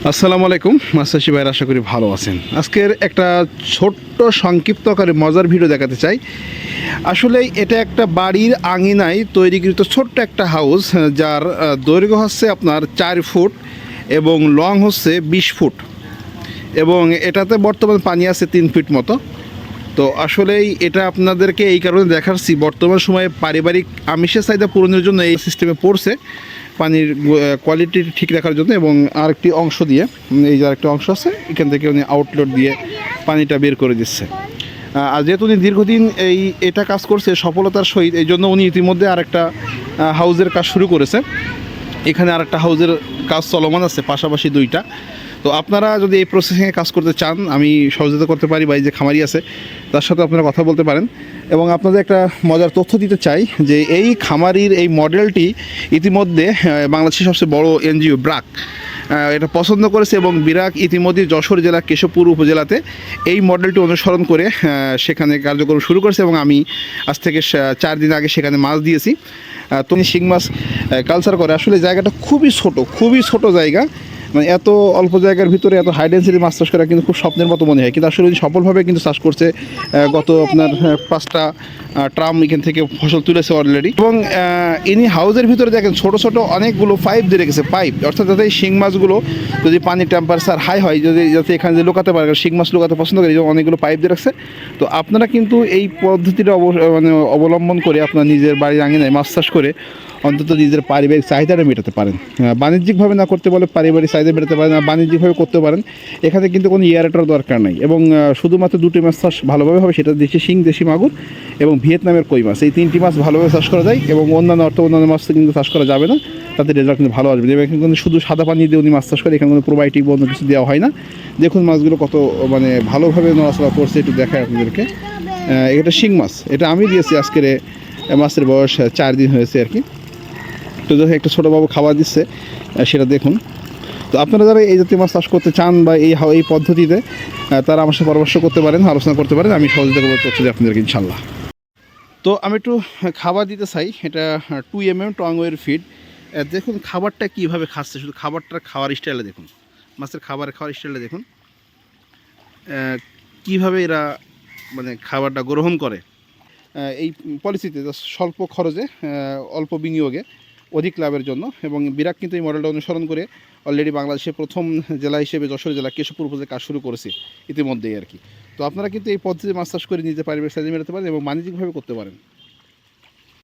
আসসালামু আলাইকুম মাসাশি ভাইয়ের, আশা করি ভালো আছেন। আজকের একটা ছোট্ট সংক্ষিপ্ত আকারে মজার ভিডিও দেখাতে চাই। আসলে এটা একটা বাড়ির আঙিনায় তৈরিকৃত ছোট্ট একটা হাউস, যার দৈর্ঘ্য হচ্ছে আপনার 4 ফুট এবং লং হচ্ছে 20 ফুট, এবং এটাতে বর্তমান পানি আছে 3 ফিট মতো। তো আসলেই এটা আপনাদেরকে এই কারণে দেখাচ্ছি, বর্তমান সময়ে পারিবারিক আমিষের চাহিদা পূরণের জন্য এই সিস্টেমে পড়ছে, পানির কোয়ালিটি ঠিক রাখার জন্য। এবং আরেকটি অংশ দিয়ে, এই যে আরেকটি অংশ আছে, এখান থেকে উনি আউটলেট দিয়ে পানিটা বের করে দিচ্ছে। আর যেহেতু উনি দীর্ঘদিন এটা কাজ করছে সফলতার সহিত, এই জন্য উনি ইতিমধ্যে আরেকটা হাউজের কাজ শুরু করেছে। এখানে আরেকটা হাউজের কাজ চলমান আছে, পাশাপাশি দুইটা। তো আপনারা যদি এই প্রসেসিংয়ে কাজ করতে চান, আমি সহযোগিতা করতে পারি, বা এই যে খামারি আছে তার সাথে আপনারা কথা বলতে পারেন। এবং আপনাদের একটা মজার তথ্য দিতে চাই যে এই খামারির এই মডেলটি ইতিমধ্যে বাংলাদেশের সবচেয়ে বড় এনজিও ব্রাক এটা পছন্দ করেছে, এবং বিরাক ইতিমধ্যে যশোর জেলা কেশবপুর উপজেলাতে এই মডেলটি অনুসরণ করে সেখানে কার্যক্রম শুরু করেছে। এবং আমি আজ থেকে 4 দিন আগে সেখানে মাছ দিয়েছি। তুমি শিং মাছ কালচার করে। আসলে জায়গাটা খুবই ছোট জায়গা, মানে এত অল্প জায়গার ভিতরে এত হাই ডেন্সিটি মাছ চাষ করা কিন্তু খুব স্বপ্নের মতো মনে হয়, কিন্তু আসলে উনি সফলভাবে কিন্তু চাষ করছে। গত আপনার 5টা ট্রাম এখান থেকে ফসল তুলেছে অলরেডি। এবং ইনি হাউজের ভিতরে দেখেন ছোট অনেকগুলো পাইপ দিয়ে রেখেছে, পাইপ, অর্থাৎ যাতে এই শিং মাছগুলো যদি পানির টেম্পারেচার হাই হয়, যাতে এখানে যে লুকাতে পারে, শিং মাছ লুকাতে পছন্দ করে, অনেকগুলো পাইপ দিয়ে রাখছে। তো আপনারা কিন্তু এই পদ্ধতিটা অবলম্বন করে আপনার নিজের বাড়ির আঙিনায় মাছ চাষ করে অন্তত নিজের পারিবারিক চাহিদাটা মেটাতে পারেন। বাণিজ্যিকভাবে না করতে বলে পারিবারিক চাহিদা মেটাতে পারেন, বাণিজ্যিকভাবে করতে পারেন। এখানে কিন্তু কোনো এয়ারেটার দরকার নাই, এবং শুধুমাত্র 2টি মাছ চাষ ভালোভাবে হবে, সেটা দেশি শিং, দেশি মাগুর এবং ভিয়েতনামের কই মাছ। এই 3টি মাছ ভালোভাবে চাষ করা যায়, এবং অন্যান্য মাছ কিন্তু চাষ করা যাবে না, তাতে রেজাল্ট কিন্তু ভালো আসবে। এখানে কিন্তু শুধু সাদা পানি দিয়ে উনি মাছ চাষ করে, এখানে কোনো প্রোবায়োটিক বা অন্য কিছু দেওয়া হয় না। দেখুন মাছগুলো কত ভালোভাবে নড়াচড়া করছে, একটু দেখায় আপনাদেরকে। এটা শিং মাছ, এটা আমি দিয়েছি আজকের মাছের বয়স 4 দিন হয়েছে আর কি। তো দেখে একটা ছোটো বাবু খাবার দিচ্ছে, সেটা দেখুন। তো আপনারা যারা এই জাতীয় মাছ চাষ করতে চান বা এই পদ্ধতিতে, তারা আমার সাথে পরামর্শ করতে পারেন, আলোচনা করতে পারেন, আমি সহযোগিতা করতে চাই আপনাদেরকে ইনশাল্লাহ। তো আমি একটু খাবার দিতে চাই, এটা 2 mm টংওয়ের ফিড। দেখুন খাবারটা কীভাবে খাচ্ছে, শুধু খাওয়ার স্টাইলে দেখুন, মাছের খাওয়ার স্টাইলে দেখুন কীভাবে এরা খাবারটা গ্রহণ করে। এই পলিসিতে স্বল্প খরচে অল্প বিনিয়োগে অধিক লাভের জন্য। এবং বিরাট কিন্তু এই মডেলটা অনুসরণ করে অলরেডি বাংলাদেশের প্রথম জেলা হিসেবে যশোর জেলা কেশবপুর উপজেলায় কাজ শুরু করেছে ইতিমধ্যেই আর কি। তো আপনারা কিন্তু এই পদ্ধতিতে মাছ চাষ করে নিজে পারিবারিক চাহিদা মেটাতে পারেন এবং বাণিজ্যিকভাবে করতে পারেন।